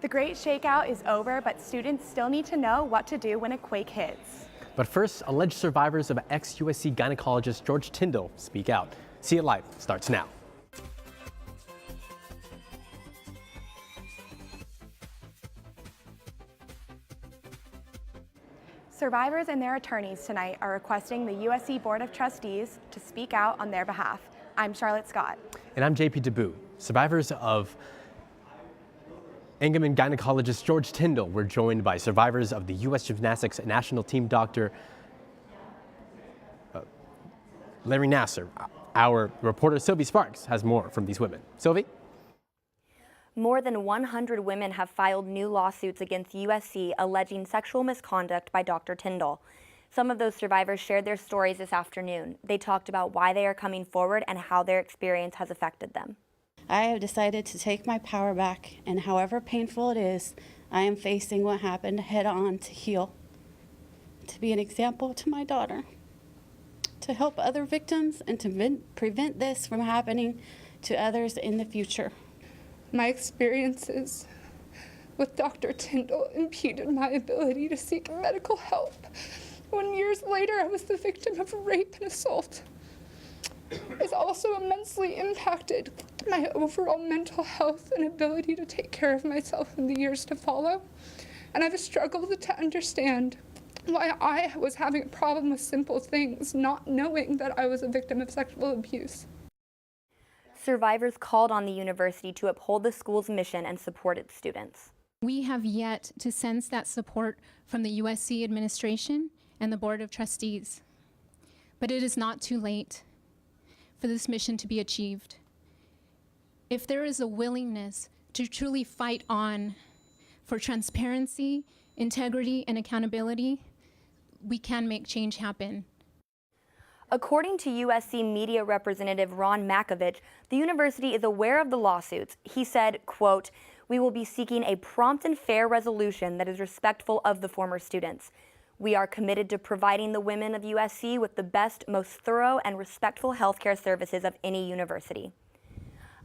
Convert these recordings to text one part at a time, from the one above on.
The Great Shakeout is over, but students still need to know what to do when a quake hits. But first, alleged survivors of ex-USC gynecologist George Tyndall speak out. See It Live starts now. Survivors and their attorneys tonight are requesting the USC Board of Trustees to speak out on their behalf. I'm Charlotte Scott. And I'm JP DeBoo. Survivors of Engelman gynecologist George Tyndall were joined by survivors of the U.S. Gymnastics national team Dr. Larry Nassar. Our reporter Sylvie Sparks has more from these women. Sylvie? More than 100 women have filed new lawsuits against USC alleging sexual misconduct by Dr. Tyndall. Some of those survivors shared their stories this afternoon. They talked about why they are coming forward and how their experience has affected them. I have decided to take my power back, and however painful it is, I am facing what happened head on to heal, to be an example to my daughter, to help other victims, and to prevent this from happening to others in the future. My experiences with Dr. Tyndall impeded my ability to seek medical help when years later I was the victim of rape and assault. It's also immensely impacted my overall mental health and ability to take care of myself in the years to follow. And I've struggled to understand why I was having a problem with simple things, not knowing that I was a victim of sexual abuse. Survivors called on the university to uphold the school's mission and support its students. We have yet to sense that support from the USC administration and the Board of Trustees. But it is not too late for this mission to be achieved. If there is a willingness to truly fight on for transparency, integrity, and accountability, we can make change happen. According to USC media representative Ron Makovich, the university is aware of the lawsuits. He said, quote, "We will be seeking a prompt and fair resolution that is respectful of the former students. We are committed to providing the women of USC with the best, most thorough, and respectful healthcare services of any university."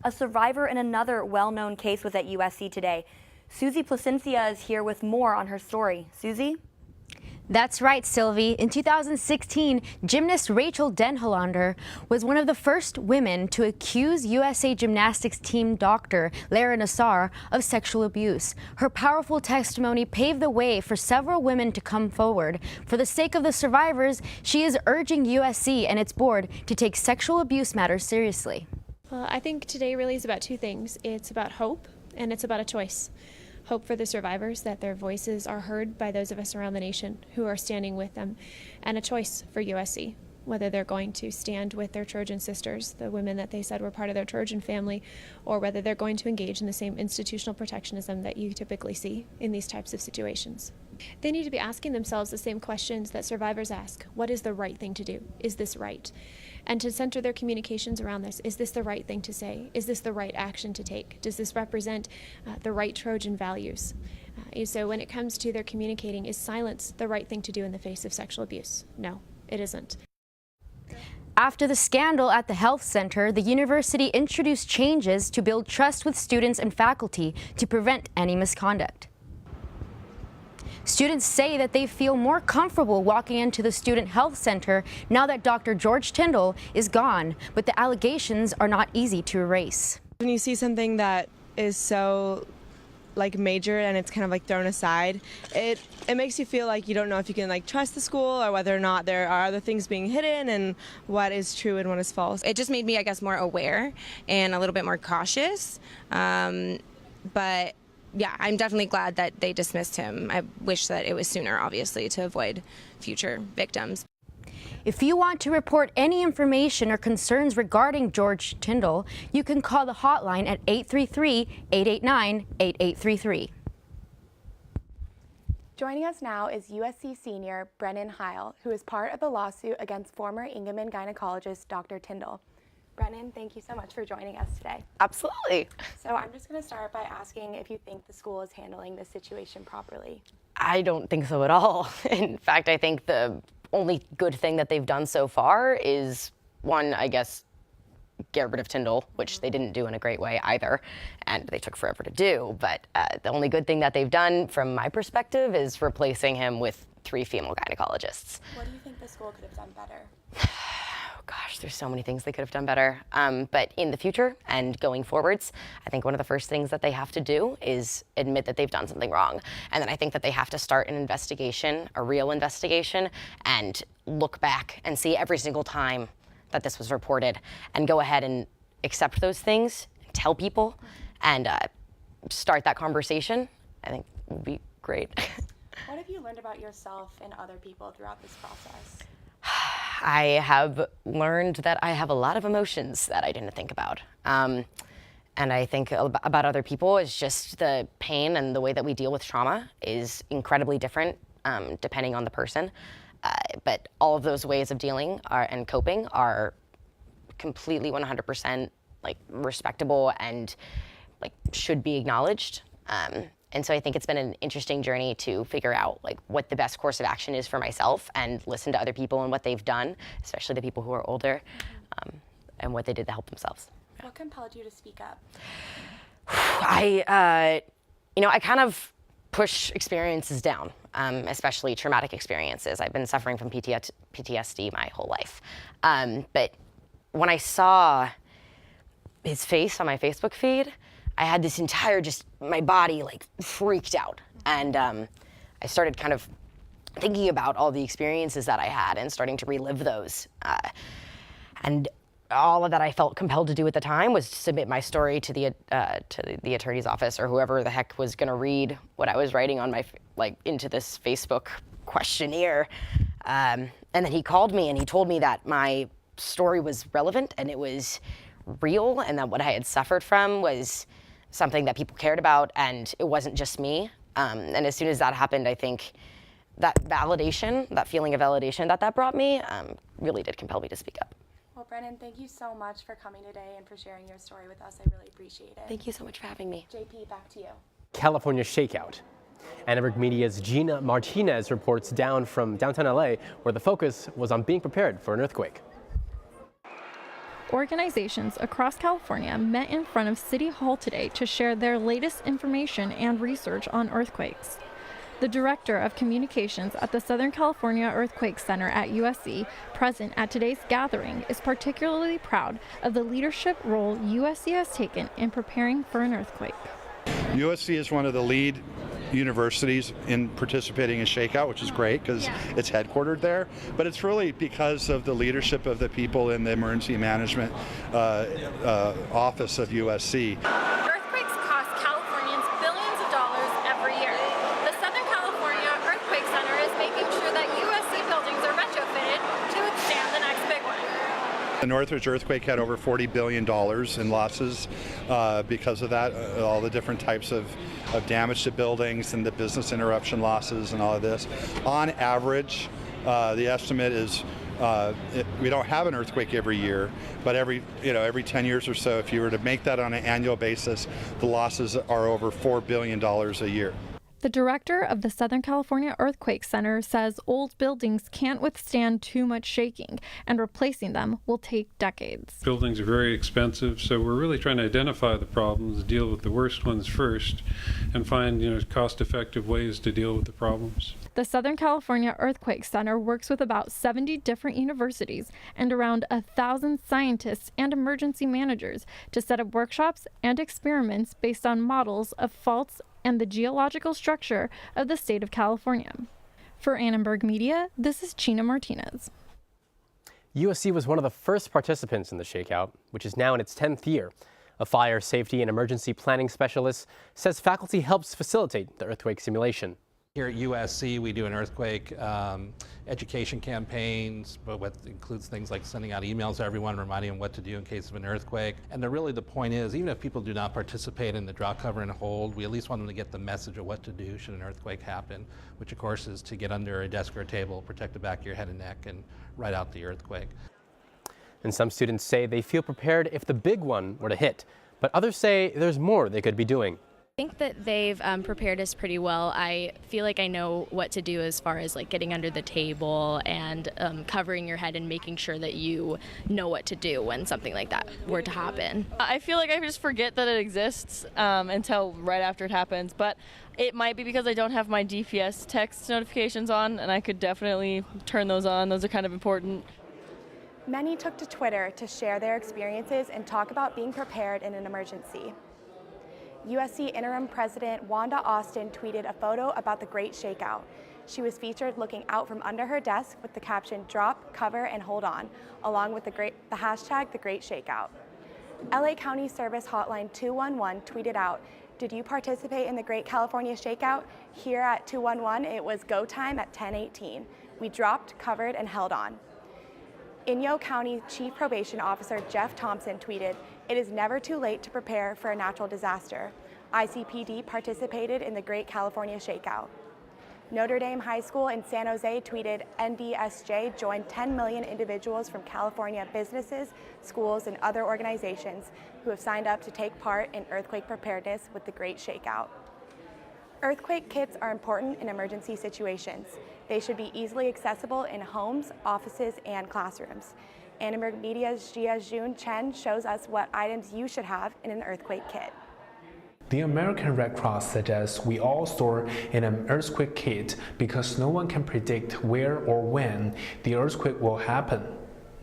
A survivor in another well-known case was at USC today. Susie Placencia is here with more on her story. Susie? That's right, Sylvie. In 2016, gymnast Rachel Denhollander was one of the first women to accuse USA Gymnastics team doctor Larry Nassar of sexual abuse. Her powerful testimony paved the way for several women to come forward. For the sake of the survivors, she is urging USC and its board to take sexual abuse matters seriously. Well, I think today really is about two things. It's about hope and it's about a choice. Hope for the survivors, that their voices are heard by those of us around the nation who are standing with them, and a choice for USC, whether they're going to stand with their Trojan sisters, the women that they said were part of their Trojan family, or whether they're going to engage in the same institutional protectionism that you typically see in these types of situations. They need to be asking themselves the same questions that survivors ask. What is the right thing to do? Is this right? And to center their communications around this. Is this the right thing to say? Is this the right action to take? Does this represent the right Trojan values? So when it comes to their communicating, is silence the right thing to do in the face of sexual abuse? No, it isn't. After the scandal at the health center, the university introduced changes to build trust with students and faculty to prevent any misconduct. Students say that they feel more comfortable walking into the student health center now that Dr. George Tyndall is gone, but the allegations are not easy to erase. When you see something that is so major and it's kind of thrown aside, it makes you feel like you don't know if you can trust the school or whether or not there are other things being hidden and what is true and what is false. It just made me, I guess, more aware and a little bit more cautious. But yeah, I'm definitely glad that they dismissed him. I wish that it was sooner, obviously, to avoid future victims. If you want to report any information or concerns regarding George Tyndall, you can call the hotline at 833-889-8833. Joining us now is USC senior Brennan Heil, who is part of the lawsuit against former Engelman gynecologist Dr. Tyndall. Brennan, thank you so much for joining us today. Absolutely. So I'm just going to start by asking if you think the school is handling this situation properly. I don't think so at all. In fact, I think the only good thing that they've done so far is, one, I guess, get rid of Tyndall, which they didn't do in a great way either, and they took forever to do. But the only good thing that they've done, from my perspective, is replacing him with 3 female gynecologists. What do you think the school could have done better? Gosh, there's so many things they could have done better. But in the future and going forwards, I think one of the first things that they have to do is admit that they've done something wrong. And then I think that they have to start an investigation, a real investigation, and look back and see every single time that this was reported and go ahead and accept those things, tell people, and start that conversation. I think would be great. What have you learned about yourself and other people throughout this process? I have learned that I have a lot of emotions that I didn't think about. And I think about other people is just the pain and the way that we deal with trauma is incredibly different depending on the person. But all of those ways of dealing and coping are completely 100% like respectable and like should be acknowledged. And so I think it's been an interesting journey to figure out like what the best course of action is for myself and listen to other people and what they've done, especially the people who are older, and what they did to help themselves. What compelled you to speak up? I kind of push experiences down, especially traumatic experiences. I've been suffering from PTSD my whole life. But when I saw his face on my Facebook feed, I had this entire, my body like freaked out. And I started kind of thinking about all the experiences that I had and starting to relive those. And all of that I felt compelled to do at the time was submit my story to the attorney's office or whoever the heck was gonna read what I was writing on into this Facebook questionnaire. And then he called me and he told me that my story was relevant and it was real and that what I had suffered from was something that people cared about and it wasn't just me. And as soon as that happened, I think that validation, that feeling of validation that brought me really did compel me to speak up. Well, Brennan, thank you so much for coming today and for sharing your story with us. I really appreciate it. Thank you so much for having me. JP, back to you. California Shakeout. Annenberg Media's Gina Martinez reports down from downtown LA, where the focus was on being prepared for an earthquake. Organizations across California met in front of City Hall today to share their latest information and research on earthquakes. The director of communications at the Southern California Earthquake Center at USC, present at today's gathering, is particularly proud of the leadership role USC has taken in preparing for an earthquake. USC is one of the lead universities in participating in Shakeout, which is great because it's headquartered there, but it's really because of the leadership of the people in the emergency management office of USC. Earthquakes cost Californians billions of dollars every year. The Southern California Earthquake Center is making sure that USC buildings are retrofitted to withstand the next big one. The Northridge earthquake had over $40 billion in losses because of that, all the different types of damage to buildings and the business interruption losses and all of this. On average, the estimate is we don't have an earthquake every year, but every 10 years or so, if you were to make that on an annual basis, the losses are over $4 billion a year. The director of the Southern California Earthquake Center says old buildings can't withstand too much shaking, and replacing them will take decades. Buildings are very expensive, so we're really trying to identify the problems, deal with the worst ones first, and find cost-effective ways to deal with the problems. The Southern California Earthquake Center works with about 70 different universities and around 1,000 scientists and emergency managers to set up workshops and experiments based on models of faults and the geological structure of the state of California. For Annenberg Media, this is Gina Martinez. USC was one of the first participants in the Shakeout, which is now in its 10th year. A fire safety and emergency planning specialist says faculty helps facilitate the earthquake simulation. Here at USC, we do an earthquake education campaigns, but what includes things like sending out emails to everyone, reminding them what to do in case of an earthquake. And the point is, even if people do not participate in the draw, cover, and hold, we at least want them to get the message of what to do should an earthquake happen, which of course is to get under a desk or a table, protect the back of your head and neck, and ride out the earthquake. And some students say they feel prepared if the big one were to hit, but others say there's more they could be doing. I think that they've prepared us pretty well. I feel like I know what to do as far as like getting under the table and covering your head and making sure that you know what to do when something like that were to happen. I feel like I just forget that it exists until right after it happens, but it might be because I don't have my DPS text notifications on, and I could definitely turn those on. Those are kind of important. Many took to Twitter to share their experiences and talk about being prepared in an emergency. USC Interim President Wanda Austin tweeted a photo about the Great Shakeout. She was featured looking out from under her desk with the caption "Drop, Cover, and Hold On," along with the hashtag The Great Shakeout. LA County Service Hotline 211 tweeted out, "Did you participate in the Great California Shakeout? Here at 211, it was go time at 10:18. We dropped, covered, and held on." Inyo County Chief Probation Officer Jeff Thompson tweeted, "It is never too late to prepare for a natural disaster. ICPD participated in the Great California Shakeout." Notre Dame High School in San Jose tweeted, "NDSJ joined 10 million individuals from California businesses, schools, and other organizations who have signed up to take part in earthquake preparedness with the Great Shakeout." Earthquake kits are important in emergency situations. They should be easily accessible in homes, offices, and classrooms. Annenberg Media's Jia Jun Chen shows us what items you should have in an earthquake kit. The American Red Cross suggests we all store in an earthquake kit because no one can predict where or when the earthquake will happen.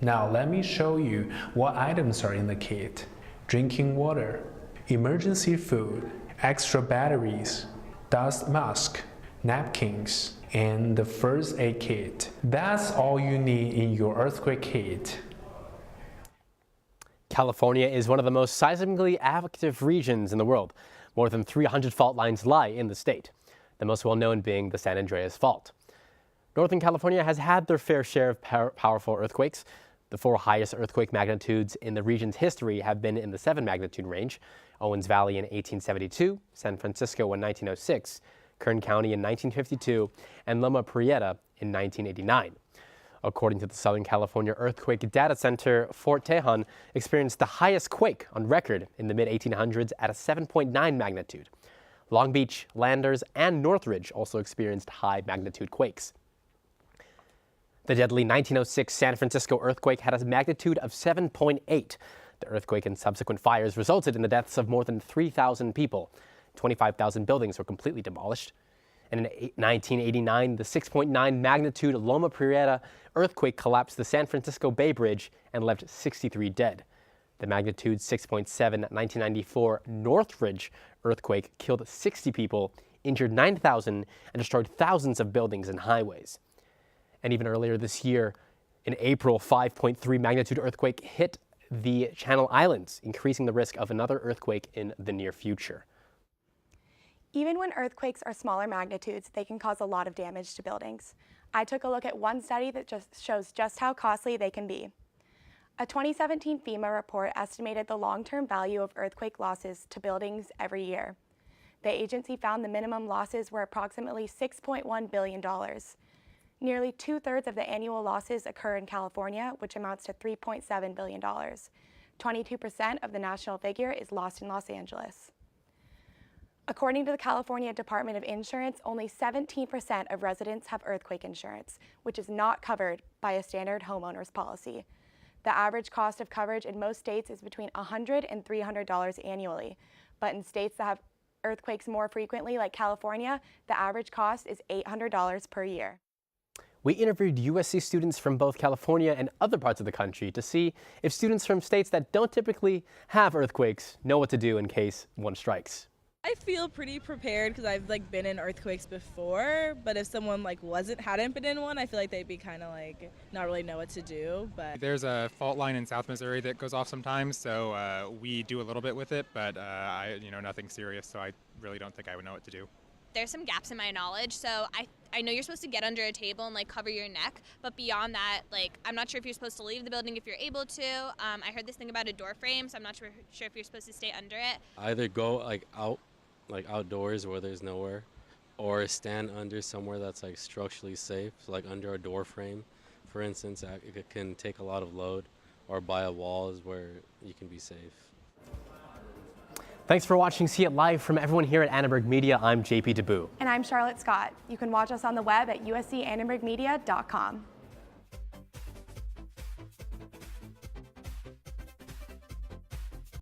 Now let me show you what items are in the kit. Drinking water, emergency food, extra batteries, dust mask, napkins, and the first aid kit. That's all you need in your earthquake kit. California is one of the most seismically active regions in the world. More than 300 fault lines lie in the state, the most well-known being the San Andreas Fault. Northern California has had their fair share of powerful earthquakes. The 4 highest earthquake magnitudes in the region's history have been in the 7 magnitude range: Owens Valley in 1872, San Francisco in 1906, Kern County in 1952, and Loma Prieta in 1989. According to the Southern California Earthquake Data Center, Fort Tejon experienced the highest quake on record in the mid-1800s at a 7.9 magnitude. Long Beach, Landers, and Northridge also experienced high magnitude quakes. The deadly 1906 San Francisco earthquake had a magnitude of 7.8. The earthquake and subsequent fires resulted in the deaths of more than 3,000 people. 25,000 buildings were completely demolished. And in 1989, the 6.9 magnitude Loma Prieta earthquake collapsed the San Francisco Bay Bridge and left 63 dead. The magnitude 6.7 1994 Northridge earthquake killed 60 people, injured 9,000, and destroyed thousands of buildings and highways. And even earlier this year, in April, 5.3 magnitude earthquake hit the Channel Islands, increasing the risk of another earthquake in the near future. Even when earthquakes are smaller magnitudes, they can cause a lot of damage to buildings. I took a look at one study that just shows just how costly they can be. A 2017 FEMA report estimated the long-term value of earthquake losses to buildings every year. The agency found the minimum losses were approximately $6.1 billion. Nearly 2/3 of the annual losses occur in California, which amounts to $3.7 billion. 22% of the national figure is lost in Los Angeles. According to the California Department of Insurance, only 17% of residents have earthquake insurance, which is not covered by a standard homeowner's policy. The average cost of coverage in most states is between $100 and $300 annually, but in states that have earthquakes more frequently, like California, the average cost is $800 per year. We interviewed USC students from both California and other parts of the country to see if students from states that don't typically have earthquakes know what to do in case one strikes. I feel pretty prepared because I've been in earthquakes before, but if someone hadn't been in one, I feel like they'd be kind of not really know what to do. But there's a fault line in South Missouri that goes off sometimes, so we do a little bit with it, but nothing serious, so I really don't think I would know what to do. There's some gaps in my knowledge, so I know you're supposed to get under a table and cover your neck, but beyond that, I'm not sure if you're supposed to leave the building if you're able to. I heard this thing about a door frame, so I'm not sure if you're supposed to stay under it. Either go outdoors where there's nowhere, or stand under somewhere that's structurally safe, so under a door frame, for instance. It can take a lot of load, or by a wall is where you can be safe. Thanks for watching See It Live. From everyone here at Annenberg Media, I'm JP DeBoo. And I'm Charlotte Scott. You can watch us on the web at uscannenbergmedia.com.